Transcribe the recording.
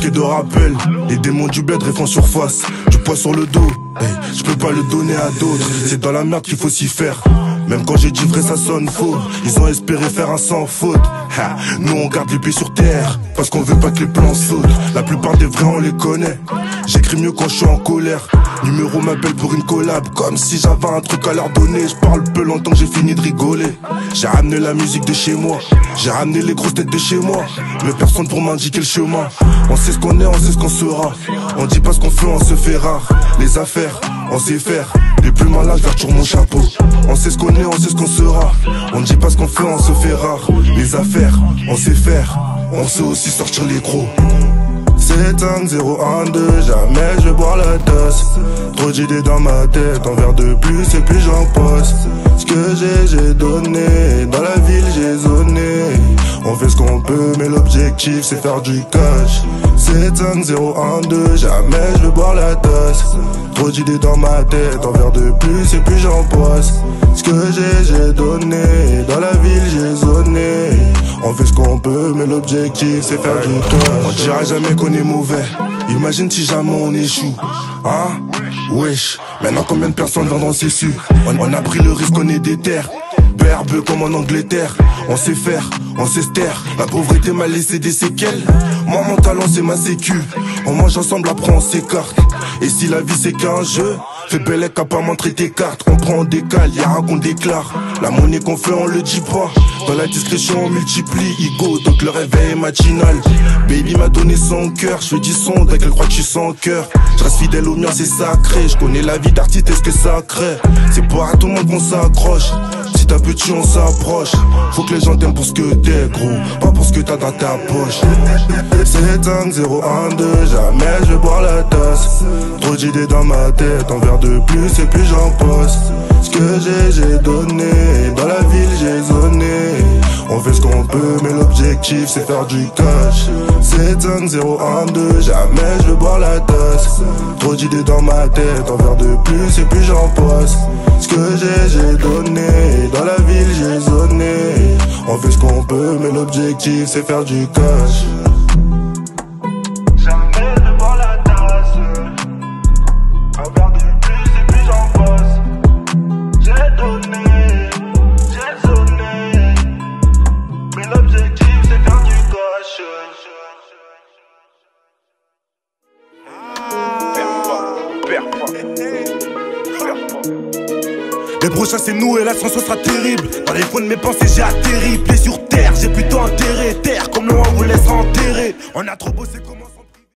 manquer de rappel. Les démons du bled rêvent en surface. Du poids sur le dos, hey, je peux pas le donner à d'autres. C'est dans la merde qu'il faut s'y faire. Même quand j'ai dit vrai ça sonne faux. Ils ont espéré faire un sans faute. Ha, nous on garde les pieds sur terre parce qu'on veut pas que les plans sautent. La plupart des vrais on les connaît. J'écris mieux quand je suis en colère. Numéro m'appelle pour une collab, comme si j'avais un truc à leur donner. Je parle peu longtemps que j'ai fini de rigoler. J'ai ramené la musique de chez moi. J'ai ramené les grosses têtes de chez moi. Mais personne pour m'indiquer le chemin. On sait ce qu'on est, on sait ce qu'on sera. On dit pas ce qu'on fait, on se fait rare. Les affaires, on sait faire. Les plus malins, je garde sur mon chapeau. On sait ce qu'on est, on sait ce qu'on sera. On dit pas ce qu'on fait, on se fait rare. Les affaires, on sait faire. On sait aussi sortir les gros. 7-5-0-1-2, jamais je vais boire la tasse. Trop d'idées dans ma tête, un verre de plus et puis j'en passe. Ce que j'ai donné, dans la ville j'ai zoné. On fait ce qu'on peut mais l'objectif c'est faire du cash. 7-5-0-1-2, jamais je vais boire la tasse. Trop d'idées dans ma tête, un verre de plus et puis j'en passe. Ce que j'ai donné, dans la ville j'ai zoné. On fait ce qu'on peut mais l'objectif c'est faire du cash. On dira jamais qu'on est mauvais, imagine si jamais on échoue. Hein? Wesh, maintenant combien de personnes vendront ces su. On a pris le risque, on est déter. Berbeux comme en Angleterre. On sait faire, on sait se taire. La pauvreté m'a laissé des séquelles. Moi mon talent c'est ma sécu. On mange ensemble après on s'écarte. Et si la vie c'est qu'un jeu, fais belle qu'à pas montrer tes cartes. On prend, on décale, y'a rien qu'on déclare. La monnaie qu'on fait on le dit pas. Dans la discrétion on multiplie. Ego donc le réveil est matinal. Baby m'a donné son cœur. Je fais du son dès qu'elle croit que je suis sans cœur. Je reste fidèle au mien c'est sacré. Je connais la vie d'artiste est-ce que ça crée. C'est pas à tout le monde qu'on s'accroche. Petit à petit on s'approche. Faut que les gens t'aiment pour ce que t'es gros, pas pour ce que t'as dans ta poche. 7-5-0-1-2, jamais je vais boire la tasse. Trop d'idées dans ma tête, un verre de plus et puis j'en passe. Ce que j'ai donné, dans la ville j'ai zoné. On fait ce qu'on peut mais l'objectif c'est faire du cash. 7-5-0-1-2, jamais je vais boire la tasse. Trop d'idées dans ma tête, un verre de plus et puis j'en passe. Ce que j'ai donné, dans la ville j'ai zoné. On fait ce qu'on peut mais l'objectif c'est faire du cash. Jamais je bois la tasse. Un verre de plus et puis j'en passe. J'ai donné, j'ai zoné. Mais l'objectif c'est faire du cash. Perds pas. Les prochains c'est nous et l'ascension sera terrible. Dans les fonds de mes pensées j'ai atterri. Pieds sur terre, j'ai plutôt intérêt. Terre comme loin on vous laissera enterrer. On a trop bossé comment